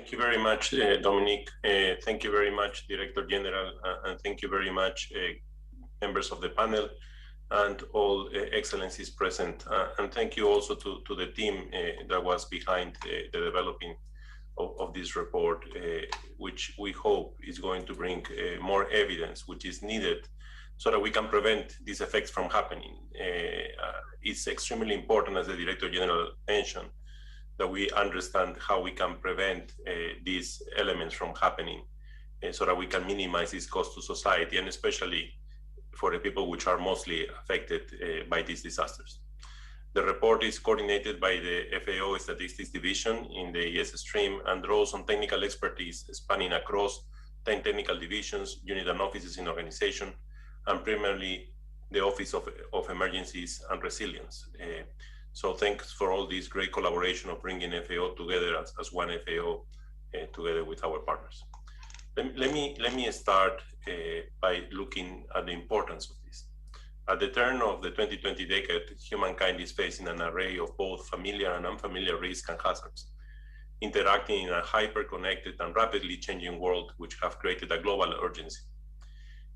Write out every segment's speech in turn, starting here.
Thank you very much, Dominique. Thank you very much, Director General, and thank you very much, members of the panel and all excellencies present. And thank you also to the team that was behind the developing of this report, which we hope is going to bring more evidence, which is needed so that we can prevent these effects from happening. It's extremely important, as the Director General mentioned, that we understand how we can prevent these elements from happening so that we can minimize this cost to society, and especially for the people which are mostly affected by these disasters. The report is coordinated by the FAO Statistics Division in the ES stream and draws on technical expertise spanning across 10 technical divisions, units and offices in organization, and primarily the Office of Emergencies and Resilience. So thanks for all this great collaboration of bringing FAO together as one FAO together with our partners. Let me start by looking at the importance of this. At the turn of the 2020 decade, humankind is facing an array of both familiar and unfamiliar risks and hazards, interacting in a hyper-connected and rapidly changing world which have created a global urgency.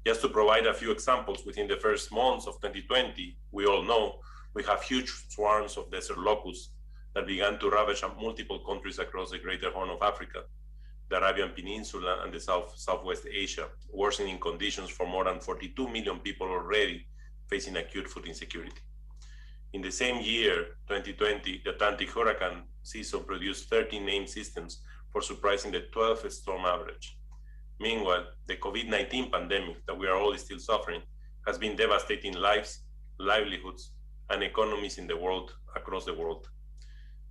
Just to provide a few examples, within the first months of 2020, we all know we have huge swarms of desert locusts that began to ravage multiple countries across the greater Horn of Africa, the Arabian Peninsula, and the Southwest Asia, worsening conditions for more than 42 million people already facing acute food insecurity. In the same year, 2020, the Atlantic hurricane season produced 13 named systems for surpassing the 12th storm average. Meanwhile, the COVID-19 pandemic that we are all still suffering has been devastating lives, livelihoods, and economies in the world, across the world.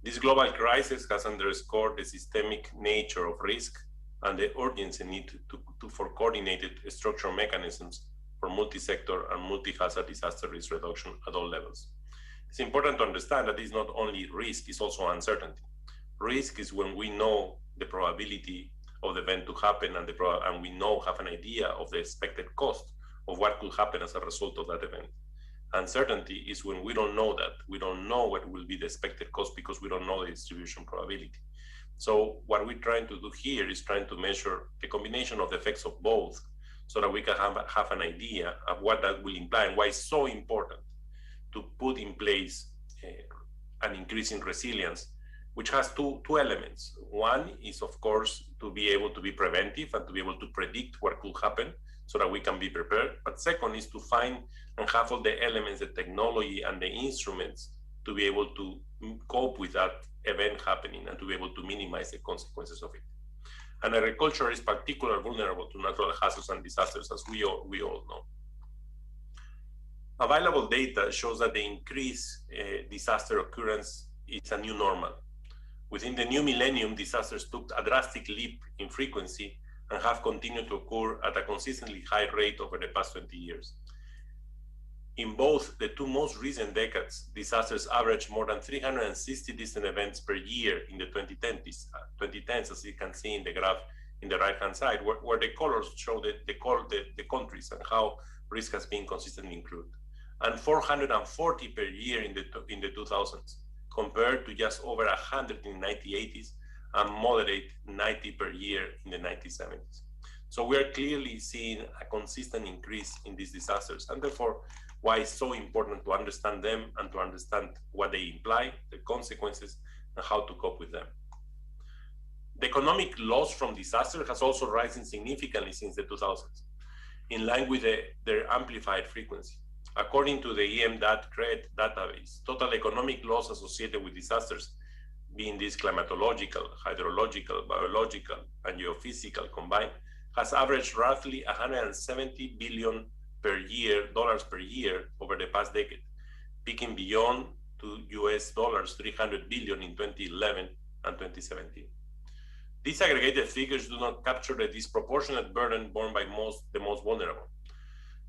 This global crisis has underscored the systemic nature of risk and the urgency need for coordinated structural mechanisms for multi-sector and multi-hazard disaster risk reduction at all levels. It's important to understand that it's not only risk, it's also uncertainty. Risk is when we know the probability of the event to happen and we have an idea of the expected cost of what could happen as a result of that event. Uncertainty is when we don't know that. We don't know what will be the expected cost because we don't know the distribution probability. So what we're trying to do here is trying to measure the combination of the effects of both so that we can have an idea of what that will imply and why it's so important to put in place an increase in resilience, which has two elements. One is, of course, to be able to be preventive and to be able to predict what could happen so that we can be prepared. But second is to find and have all the elements, the technology and the instruments to be able to cope with that event happening and to be able to minimize the consequences of it. And agriculture is particularly vulnerable to natural hazards and disasters, as we all know. Available data shows that the increased disaster occurrence is a new normal. Within the new millennium, disasters took a drastic leap in frequency and have continued to occur at a consistently high rate over the past 20 years. In both the two most recent decades, disasters averaged more than 360 distant events per year in the 2010s, as you can see in the graph in the right-hand side, where the colors show the countries and how risk has been consistently included, and 440 per year in the 2000s, compared to just over 100 in the 1980s and moderate 90 per year in the 1970s. So we are clearly seeing a consistent increase in these disasters, and therefore why it's so important to understand them and to understand what they imply, the consequences, and how to cope with them. The economic loss from disaster has also risen significantly since the 2000s, in line with their amplified frequency. According to the EM.CRED database, total economic loss associated with disasters, being these climatological, hydrological, biological, and geophysical combined, has averaged roughly $170 billion dollars per year over the past decade, peaking beyond to US dollars 300 billion in 2011 and 2017. These aggregated figures do not capture the disproportionate burden borne by the most vulnerable.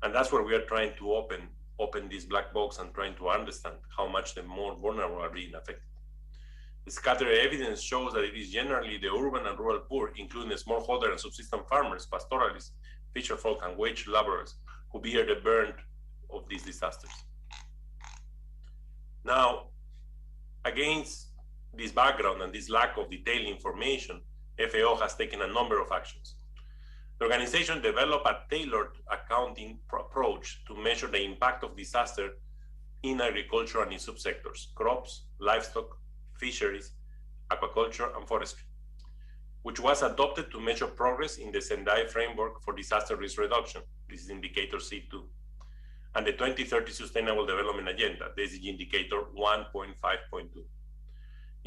And that's where we are trying to open this black box and trying to understand how much the more vulnerable are being affected. The scattered evidence shows that it is generally the urban and rural poor, including the smallholder and subsistence farmers, pastoralists, fisherfolk, and wage laborers, who bear the burden of these disasters. Now, against this background and this lack of detailed information, FAO has taken a number of actions. The organization developed a tailored accounting approach to measure the impact of disaster in agriculture and in subsectors: crops, livestock, fisheries, aquaculture, and forestry, which was adopted to measure progress in the Sendai Framework for Disaster Risk Reduction. This is indicator C2. And the 2030 Sustainable Development Agenda, the SDG indicator 1.5.2.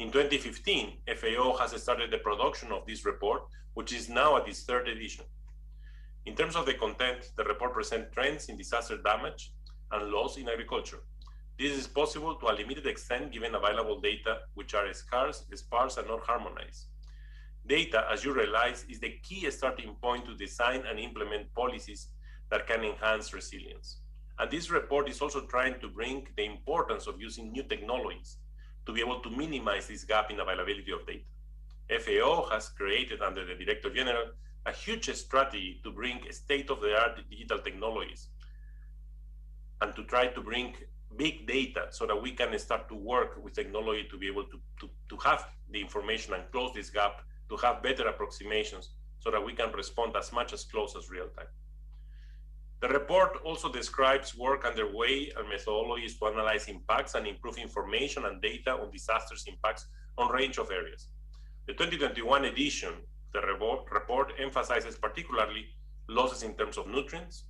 In 2015, FAO has started the production of this report, which is now at its third edition. In terms of the content, the report presents trends in disaster damage and loss in agriculture. This is possible to a limited extent given available data, which are scarce, sparse, and not harmonized. Data, as you realize, is the key starting point to design and implement policies that can enhance resilience. And this report is also trying to bring the importance of using new technologies to be able to minimize this gap in availability of data. FAO has created, under the Director General, a huge strategy to bring state-of-the-art digital technologies and to try to bring big data so that we can start to work with technology to be able to have the information and close this gap, to have better approximations so that we can respond as much as close as real time. The report also describes work underway and methodologies to analyze impacts and improve information and data on disasters impacts on a range of areas. The 2021 edition, the report emphasizes particularly losses in terms of nutrients,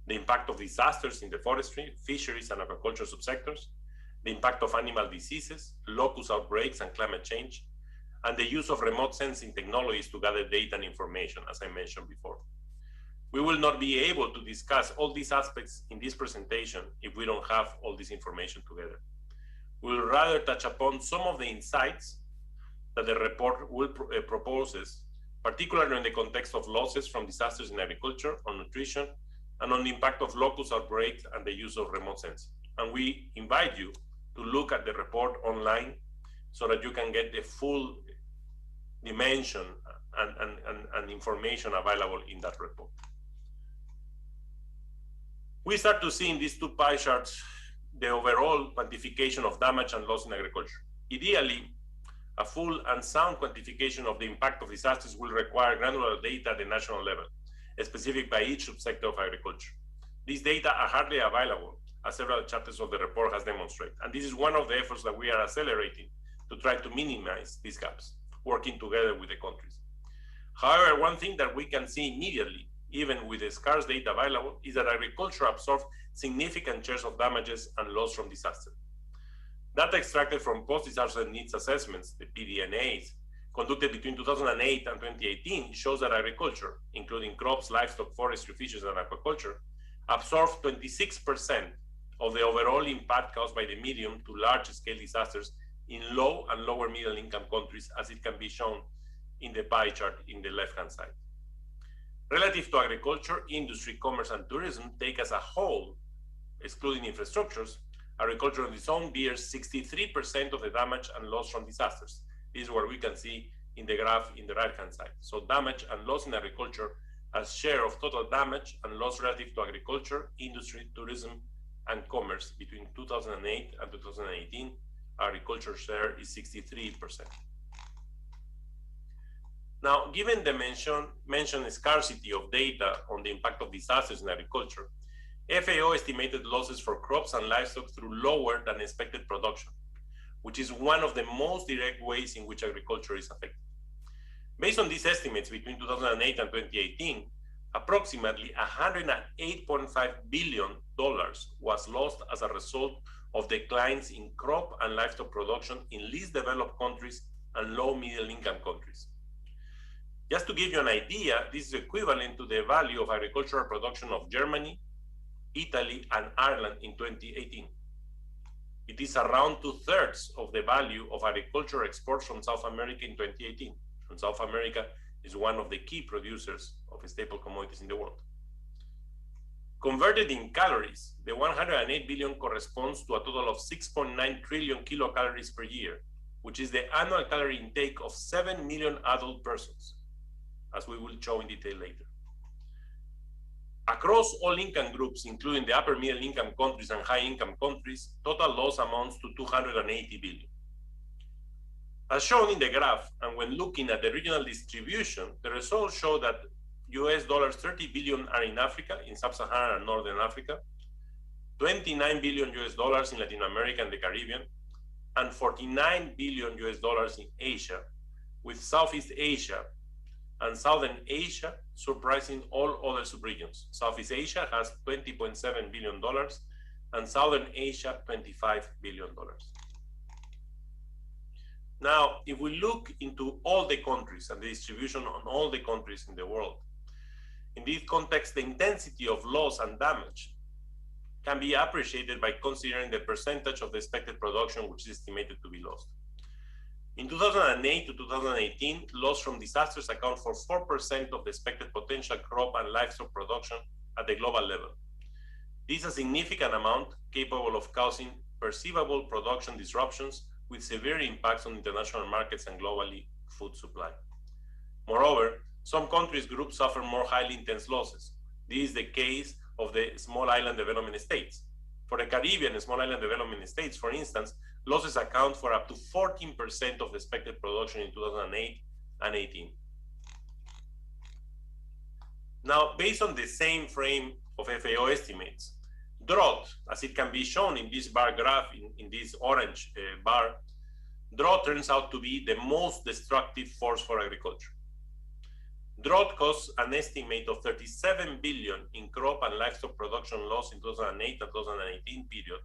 the impact of disasters in the forestry, fisheries, and aquaculture subsectors, the impact of animal diseases, locust outbreaks, and climate change, and the use of remote sensing technologies to gather data and information, as I mentioned before. We will not be able to discuss all these aspects in this presentation if we don't have all this information together. We will rather touch upon some of the insights that the report will proposes, particularly in the context of losses from disasters in agriculture, on nutrition, and on the impact of locust outbreaks and the use of remote sensing. And we invite you to look at the report online so that you can get the full dimension and information available in that report. We start to see in these two pie charts the overall quantification of damage and loss in agriculture. Ideally, a full and sound quantification of the impact of disasters will require granular data at the national level, specific by each subsector of agriculture. These data are hardly available, as several chapters of the report has demonstrated. And this is one of the efforts that we are accelerating to try to minimize these gaps, working together with the countries. However, one thing that we can see immediately, even with the scarce data available, is that agriculture absorbs significant shares of damages and loss from disaster. Data extracted from post-disaster needs assessments, the PDNAs, conducted between 2008 and 2018 shows that agriculture, including crops, livestock, forestry, fisheries, and aquaculture, absorbs 26% of the overall impact caused by the medium to large-scale disasters in low and lower middle-income countries, as it can be shown in the pie chart in the left-hand side. Relative to agriculture, industry, commerce, and tourism, take as a whole, excluding infrastructures, agriculture on its own bears 63% of the damage and loss from disasters. This is what we can see in the graph in the right-hand side. So damage and loss in agriculture as share of total damage and loss relative to agriculture, industry, tourism, and commerce between 2008 and 2018, agriculture share is 63%. Now, given the mentioned scarcity of data on the impact of disasters in agriculture, FAO estimated losses for crops and livestock through lower than expected production, which is one of the most direct ways in which agriculture is affected. Based on these estimates, between 2008 and 2018, approximately $108.5 billion was lost as a result of declines in crop and livestock production in least developed countries and low middle income countries. Just to give you an idea, this is equivalent to the value of agricultural production of Germany, Italy, and Ireland in 2018. It is around 2/3 of the value of agricultural exports from South America in 2018. And South America is one of the key producers of staple commodities in the world. Converted in calories, the 108 billion corresponds to a total of 6.9 trillion kilocalories per year, which is the annual calorie intake of 7 million adult persons, as we will show in detail later. Across all income groups, including the upper middle income countries and high income countries, total loss amounts to 280 billion. As shown in the graph, and when looking at the regional distribution, the results show that US dollars 30 billion are in Africa, in Sub-Saharan and Northern Africa, 29 billion US dollars in Latin America and the Caribbean, and 49 billion US dollars in Asia, with Southeast Asia and Southern Asia surpassing all other subregions. Southeast Asia has $20.7 billion, and Southern Asia, $25 billion. Now, if we look into all the countries and the distribution on all the countries in the world, in this context, the intensity of loss and damage can be appreciated by considering the percentage of the expected production which is estimated to be lost. In 2008 to 2018, loss from disasters account for 4% of the expected potential crop and livestock production at the global level. This is a significant amount capable of causing perceivable production disruptions with severe impacts on international markets and globally food supply. Moreover, some countries groups suffer more highly intense losses. This is the case of the small island development states. For the Caribbean and small island development states, for instance, losses account for up to 14% of the expected production in 2008 and 18. Now, based on the same frame of FAO estimates, drought, as it can be shown in this bar graph, in this orange bar, drought turns out to be the most destructive force for agriculture. Drought caused an estimate of 37 billion in crop and livestock production loss in 2008 and 2018 period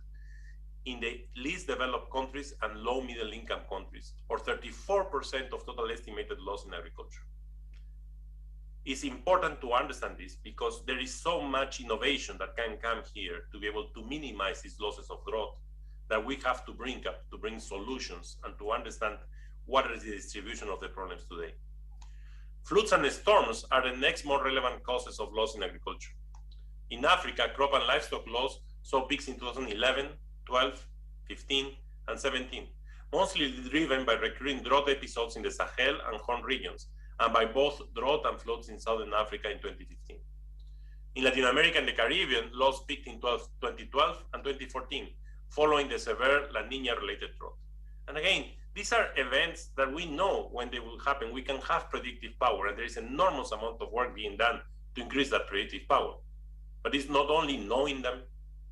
in the least developed countries and low middle income countries, or 34% of total estimated loss in agriculture. It's important to understand this because there is so much innovation that can come here to be able to minimize these losses of drought that we have to bring up, to bring solutions and to understand what is the distribution of the problems today. Floods and storms are the next more relevant causes of loss in agriculture. In Africa, crop and livestock loss saw peaks in 2011, 12, 15, and 17, mostly driven by recurring drought episodes in the Sahel and Horn regions, and by both drought and floods in Southern Africa in 2015. In Latin America and the Caribbean, loss peaked in 2012 and 2014, following the severe La Niña-related drought. And again, these are events that we know when they will happen. We can have predictive power, and there is an enormous amount of work being done to increase that predictive power. But it's not only knowing them,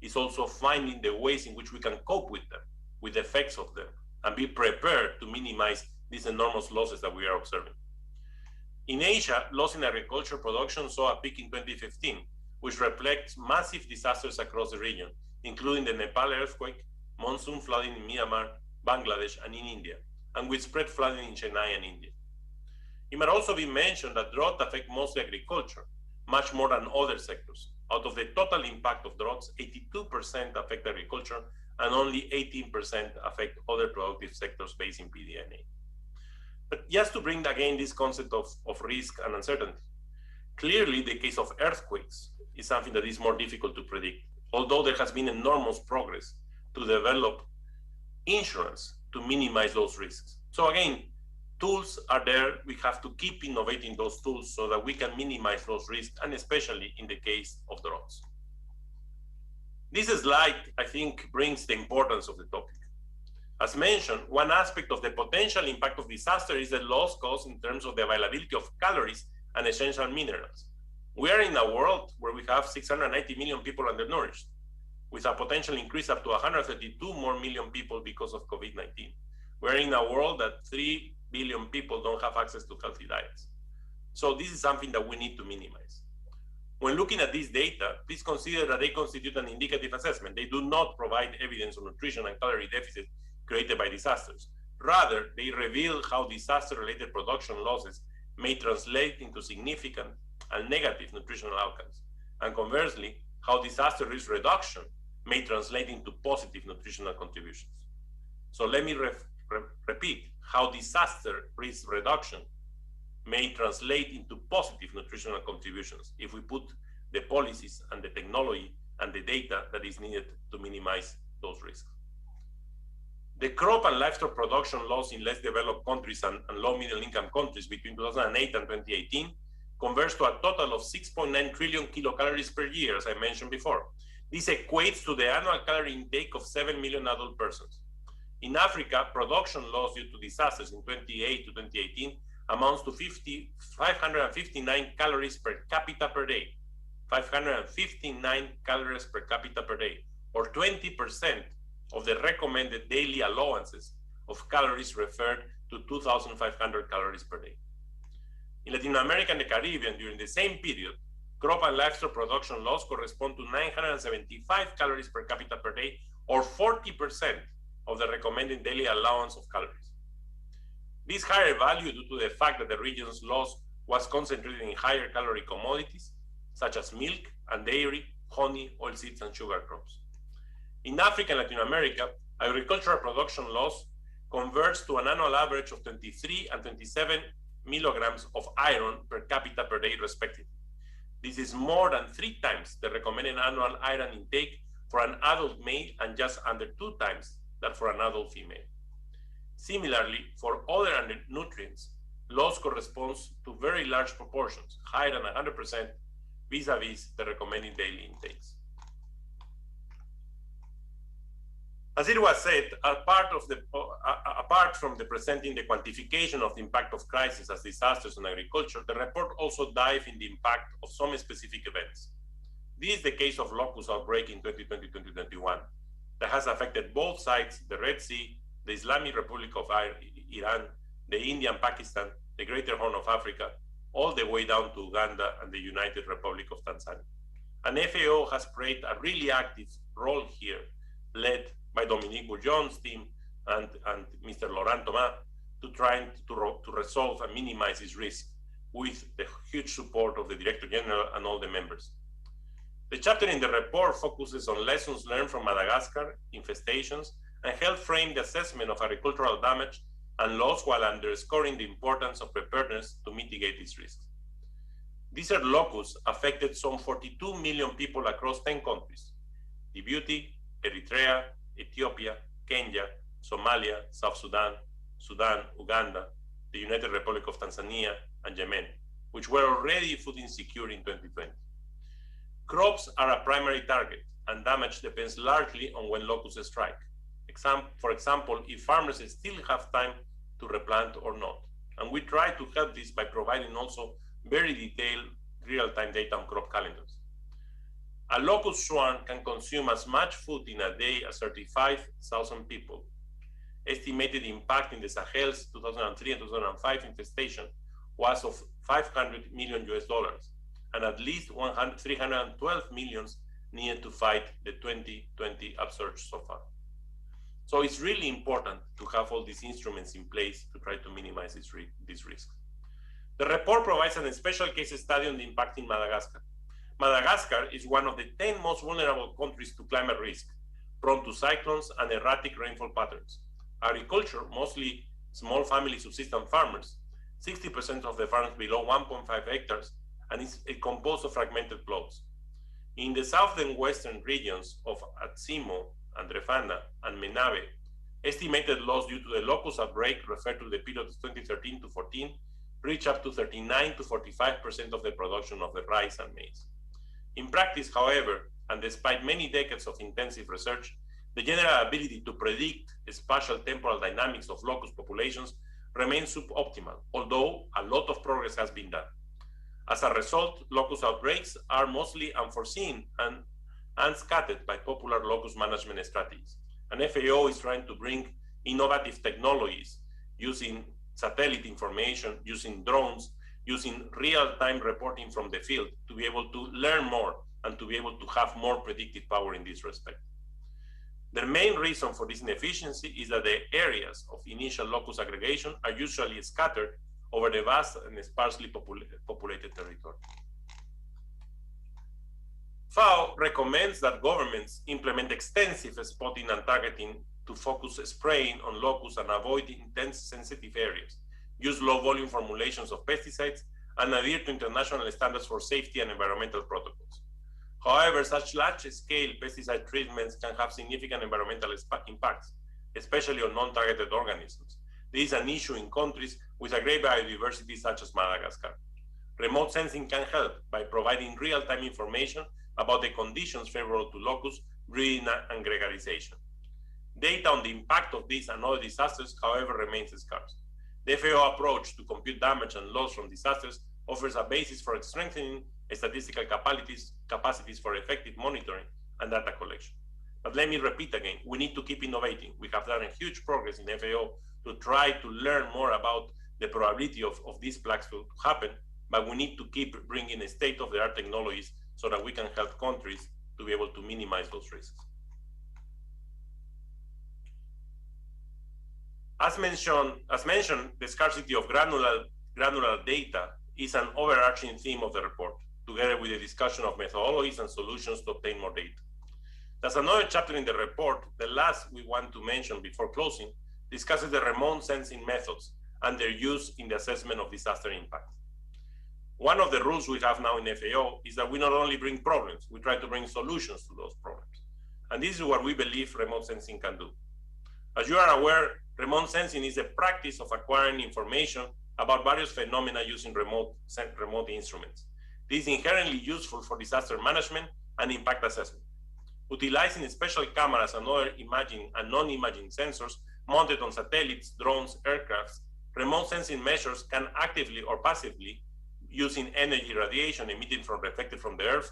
it's also finding the ways in which we can cope with them, with the effects of them, and be prepared to minimize these enormous losses that we are observing. In Asia, loss in agriculture production saw a peak in 2015, which reflects massive disasters across the region, including the Nepal earthquake, monsoon flooding in Myanmar, Bangladesh, and in India, and with spread flooding in Chennai and India. It might also be mentioned that drought affects mostly agriculture, much more than other sectors. Out of the total impact of droughts, 82% affect agriculture, and only 18% affect other productive sectors based in PDNA. But just to bring again this concept of risk and uncertainty, clearly the case of earthquakes is something that is more difficult to predict, although there has been enormous progress to develop insurance to minimize those risks. So again, tools are there. We have to keep innovating those tools so that we can minimize those risks, and especially in the case of droughts. This slide, I think, brings the importance of the topic. As mentioned, one aspect of the potential impact of disaster is the loss caused in terms of the availability of calories and essential minerals. We are in a world where we have 690 million people undernourished, with a potential increase up to 132 more million people because of COVID-19. We're in a world that 3 billion people don't have access to healthy diets. So this is something that we need to minimize. When looking at this data, please consider that they constitute an indicative assessment. They do not provide evidence on nutrition and calorie deficit created by disasters. Rather, they reveal how disaster-related production losses may translate into significant and negative nutritional outcomes, and conversely, how disaster risk reduction may translate into positive nutritional contributions. So let me repeat, how disaster risk reduction may translate into positive nutritional contributions if we put the policies and the technology and the data that is needed to minimize those risks. The crop and livestock production loss in less developed countries and low middle income countries between 2008 and 2018 converts to a total of 6.9 trillion kilocalories per year, as I mentioned before. This equates to the annual calorie intake of 7 million adult persons. In Africa, production loss due to disasters in 2008 to 2018 amounts to 559 calories per capita per day. 559 calories per capita per day, or 20% of the recommended daily allowances of calories referred to 2,500 calories per day. In Latin America and the Caribbean, during the same period, crop and livestock production loss correspond to 975 calories per capita per day, or 40% of the recommended daily allowance of calories. This higher value due to the fact that the region's loss was concentrated in higher calorie commodities, such as milk and dairy, honey, oilseeds, and sugar crops. In Africa and Latin America, agricultural production loss converts to an annual average of 23 and 27 milligrams of iron per capita per day, respectively. This is more than 3 times the recommended annual iron intake for an adult male and just under 2 times that for an adult female. Similarly, for other nutrients, loss corresponds to very large proportions, higher than 100% vis-a-vis the recommended daily intakes. As it was said, apart from the presenting the quantification of the impact of crises as disasters on agriculture, the report also dives in the impact of some specific events. This is the case of locust outbreak in 2020-2021 that has affected both sides, the Red Sea, the Islamic Republic of Iran, the India and Pakistan, the Greater Horn of Africa, all the way down to Uganda and the United Republic of Tanzania. And FAO has played a really active role here, led by Dominique Bourgeon's team and Mr. Laurent Thomas, to try to resolve and minimize this risk with the huge support of the Director General and all the members. The chapter in the report focuses on lessons learned from Madagascar infestations and helps frame the assessment of agricultural damage and loss while underscoring the importance of preparedness to mitigate these risks. Desert locusts affected some 42 million people across 10 countries: Djibouti, Eritrea, Ethiopia, Kenya, Somalia, South Sudan, Sudan, Uganda, the United Republic of Tanzania, and Yemen, which were already food insecure in 2020. Crops are a primary target, and damage depends largely on when locusts strike. For example, if farmers still have time to replant or not. And we try to help this by providing also very detailed real-time data on crop calendars. A locust swarm can consume as much food in a day as 35,000 people. Estimated impact in the Sahel's 2003 and 2005 infestation was of $500 million, and at least 312 millions needed to fight the 2020 upsurge so far. So it's really important to have all these instruments in place to try to minimize these risks. The report provides a special case study on the impact in Madagascar. Madagascar is one of the 10 most vulnerable countries to climate risk, prone to cyclones and erratic rainfall patterns. Agriculture, mostly small family subsistence farmers, 60% of the farms below 1.5 hectares, and it's composed of fragmented plots. In the southern western regions of Atsimo, Andrefana, and Menabe, estimated loss due to the locust outbreak referred to the period of 2013 to 14 reach up to 39 to 45% of the production of the rice and maize. In practice, however, and despite many decades of intensive research, the general ability to predict spatial temporal dynamics of locust populations remains suboptimal, although a lot of progress has been done. As a result, locust outbreaks are mostly unforeseen and unscattered by popular locust management strategies. And FAO is trying to bring innovative technologies using satellite information, using drones, using real-time reporting from the field to be able to learn more and to be able to have more predictive power in this respect. The main reason for this inefficiency is that the areas of initial locust aggregation are usually scattered over the vast and sparsely populated territory. FAO recommends that governments implement extensive spotting and targeting to focus spraying on locusts and avoid intense sensitive areas, use low volume formulations of pesticides, and adhere to international standards for safety and environmental protocols. However, such large-scale pesticide treatments can have significant environmental impacts, especially on non-targeted organisms. This is an issue in countries with a great biodiversity such as Madagascar. Remote sensing can help by providing real-time information about the conditions favorable to locust breeding and gregarization. Data on the impact of these and other disasters, however, remains scarce. The FAO approach to compute damage and loss from disasters offers a basis for strengthening statistical capacities for effective monitoring and data collection. But let me repeat again, we need to keep innovating. We have done a huge progress in FAO to try to learn more about the probability of these plagues to happen, but we need to keep bringing state-of-the-art technologies so that we can help countries to be able to minimize those risks. As mentioned, the scarcity of granular data is an overarching theme of the report, together with the discussion of methodologies and solutions to obtain more data. There's another chapter in the report, the last we want to mention before closing, discusses the remote sensing methods and their use in the assessment of disaster impact. One of the rules we have now in FAO is that we not only bring problems, we try to bring solutions to those problems. And this is what we believe remote sensing can do. As you are aware, remote sensing is the practice of acquiring information about various phenomena using remote instruments. This is inherently useful for disaster management and impact assessment. Utilizing special cameras and other imaging and non-imaging sensors mounted on satellites, drones, aircrafts, remote sensing measures can actively or passively, using energy radiation emitted from reflected from the Earth,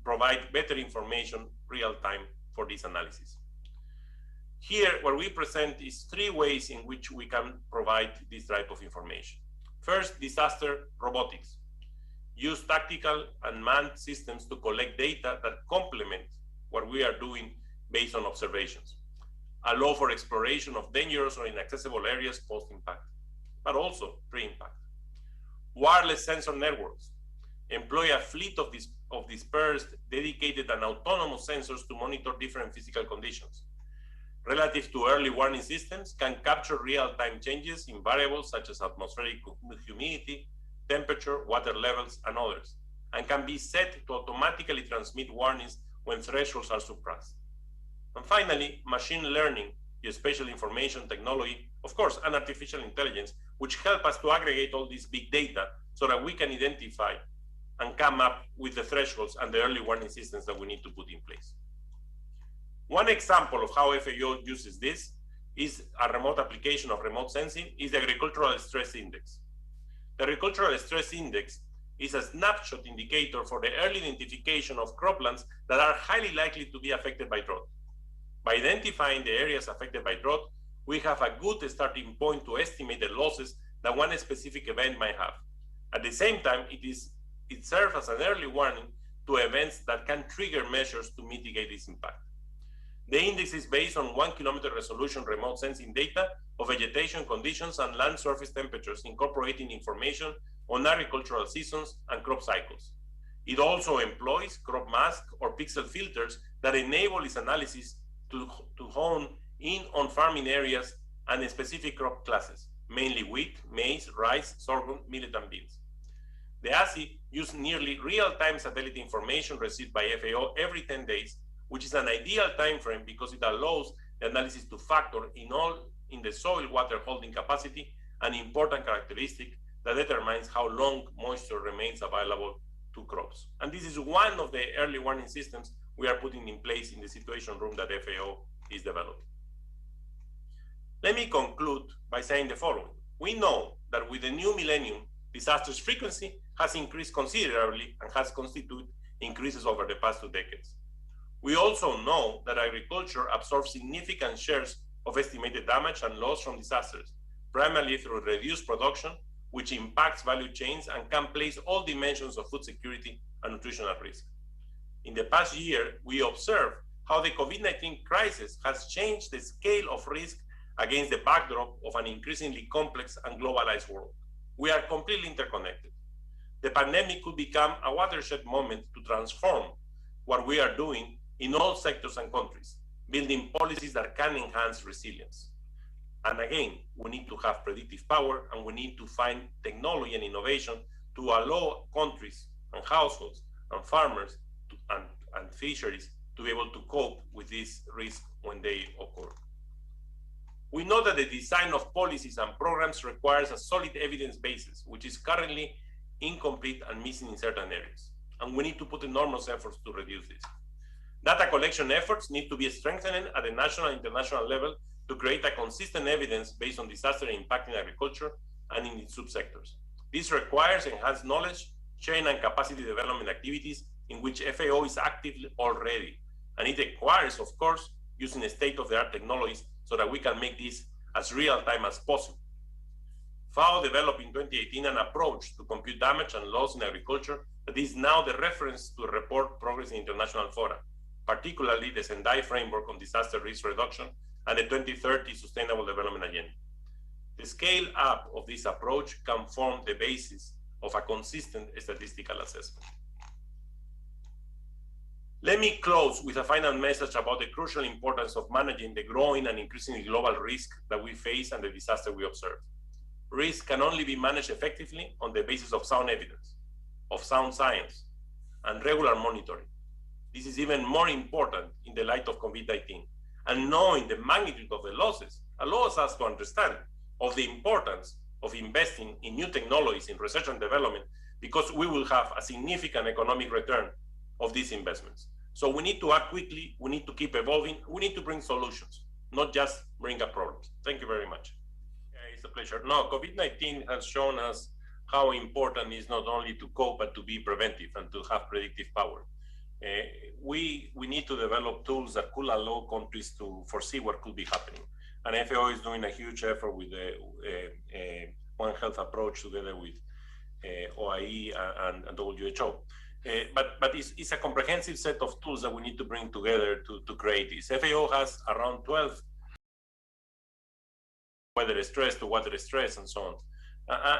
provide better information real time for this analysis. Here, what we present is 3 ways in which we can provide this type of information. First, disaster robotics. Use tactical and manned systems to collect data that complement what we are doing based on observations. Allow for exploration of dangerous or inaccessible areas post-impact, but also pre-impact. Wireless sensor networks. Employ a fleet of dispersed, dedicated, and autonomous sensors to monitor different physical conditions. Relative to early warning systems, can capture real-time changes in variables such as atmospheric humidity, temperature, water levels, and others, and can be set to automatically transmit warnings when thresholds are surpassed. And finally, machine learning, spatial information technology, of course, and artificial intelligence, which help us to aggregate all this big data so that we can identify and come up with the thresholds and the early warning systems that we need to put in place. One example of how FAO uses this is a remote application of remote sensing is the Agricultural Stress Index. The Agricultural Stress Index is a snapshot indicator for the early identification of croplands that are highly likely to be affected by drought. By identifying the areas affected by drought, we have a good starting point to estimate the losses that one specific event might have. At the same time, it serves as an early warning to events that can trigger measures to mitigate this impact. The index is based on 1 kilometer resolution remote sensing data of vegetation conditions and land surface temperatures, incorporating information on agricultural seasons and crop cycles. It also employs crop mask or pixel filters that enable its analysis to hone in on farming areas and specific crop classes, mainly wheat, maize, rice, sorghum, millet, and beans. The ASI uses nearly real-time satellite information received by FAO every 10 days, which is an ideal time frame because it allows the analysis to factor in the soil water holding capacity, an important characteristic that determines how long moisture remains available to crops. And this is one of the early warning systems we are putting in place in the Situation Room that FAO is developing. Let me conclude by saying the following. We know that with the new millennium, disasters frequency has increased considerably and has constituted increases over the past 2 decades. We also know that agriculture absorbs significant shares of estimated damage and loss from disasters, primarily through reduced production, which impacts value chains and can place all dimensions of food security and nutrition at risk. In the past year, we observed how the COVID-19 crisis has changed the scale of risk against the backdrop of an increasingly complex and globalized world. We are completely interconnected. The pandemic could become a watershed moment to transform what we are doing in all sectors and countries, building policies that can enhance resilience. And again, we need to have predictive power, and we need to find technology and innovation to allow countries and households and farmers and fisheries to be able to cope with this risk when they occur. We know that the design of policies and programs requires a solid evidence basis, which is currently incomplete and missing in certain areas. And we need to put enormous efforts to reduce this. Data collection efforts need to be strengthened at the national and international level to create a consistent evidence based on disaster impact in agriculture and in its subsectors. This requires enhanced knowledge, sharing and capacity development activities in which FAO is active already. And it requires, of course, using state-of-the-art technologies so that we can make this as real-time as possible. FAO developed in 2018 an approach to compute damage and loss in agriculture that is now the reference to report progress in international fora, particularly the Sendai Framework on Disaster Risk Reduction and the 2030 Sustainable Development Agenda. The scale up of this approach can form the basis of a consistent statistical assessment. Let me close with a final message about the crucial importance of managing the growing and increasingly global risk that we face and the disaster we observe. Risk can only be managed effectively on the basis of sound evidence, of sound science, and regular monitoring. This is even more important in the light of COVID-19. And knowing the magnitude of the losses allows us to understand of the importance of investing in new technologies in research and development, because we will have a significant economic return of these investments. So we need to act quickly, we need to keep evolving, we need to bring solutions, not just bring up problems. Thank you very much. It's a pleasure. No, COVID-19 has shown us how important it is not only to cope, but to be preventive and to have predictive power. We need to develop tools that could allow countries to foresee what could be happening. And FAO is doing a huge effort with the One Health approach together with OIE and WHO. But it's a comprehensive set of tools that we need to bring together to create this. FAO has around 12 weather stress to water stress and so on.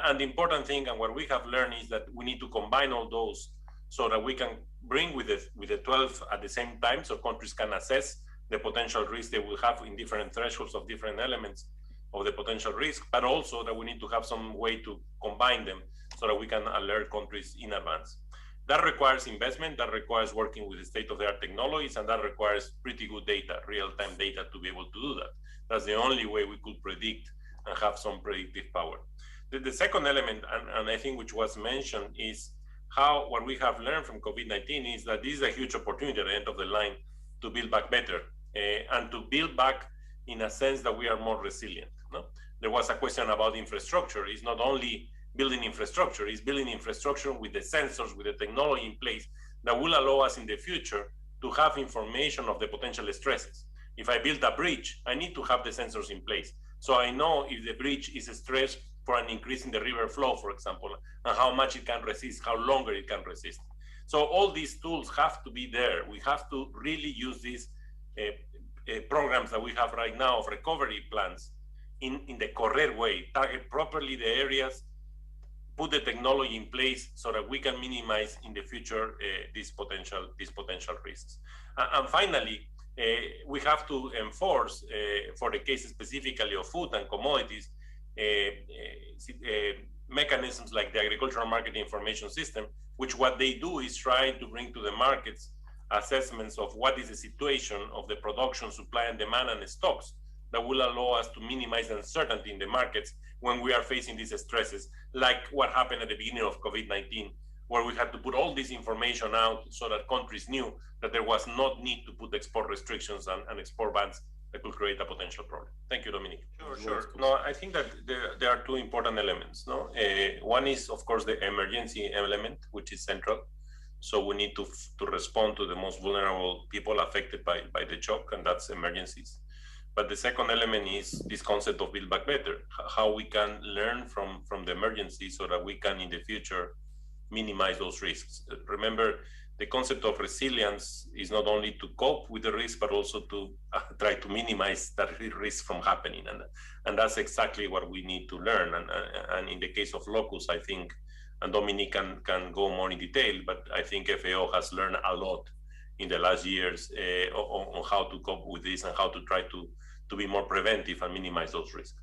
And the important thing and what we have learned is that we need to combine all those so that we can bring with the 12 at the same time, so countries can assess the potential risk they will have in different thresholds of different elements of the potential risk, but also that we need to have some way to combine them so that we can alert countries in advance. That requires investment, that requires working with the state-of-the-art technologies, and that requires pretty good data, real-time data to be able to do that. That's the only way we could predict and have some predictive power. The second element, and I think which was mentioned, is how what we have learned from COVID-19 is that this is a huge opportunity at the end of the line to build back better and to build back in a sense that we are more resilient. No? There was a question about infrastructure. It's not only building infrastructure, it's building infrastructure with the sensors, with the technology in place that will allow us in the future to have information of the potential stresses. If I build a bridge, I need to have the sensors in place. So I know if the bridge is stressed for an increase in the river flow, for example, and how much it can resist, how longer it can resist. So all these tools have to be there. We have to really use these programs that we have right now of recovery plans in the correct way, target properly the areas, put the technology in place so that we can minimize in the future these potential risks. And finally, we have to enforce, for the case specifically of food and commodities, mechanisms like the Agricultural Market Information System, which what they do is try to bring to the markets assessments of what is the situation of the production, supply and demand and stocks that will allow us to minimize uncertainty in the markets when we are facing these stresses, like what happened at the beginning of COVID-19, where we had to put all this information out so that countries knew that there was not need to put export restrictions and export bans that could create a potential problem. Thank you, Dominic. Sure. No, I think that there are two important elements. No, one is, of course, the emergency element, which is central. So we need to respond to the most vulnerable people affected by the shock, and that's emergencies. But the second element is this concept of build back better, how we can learn from the emergency so that we can in the future minimize those risks. Remember, the concept of resilience is not only to cope with the risk, but also to try to minimize that risk from happening. And that's exactly what we need to learn. And in the case of locusts, I think, and Dominic can go more in detail, but I think FAO has learned a lot in the last years on how to cope with this and how to try to be more preventive and minimize those risks.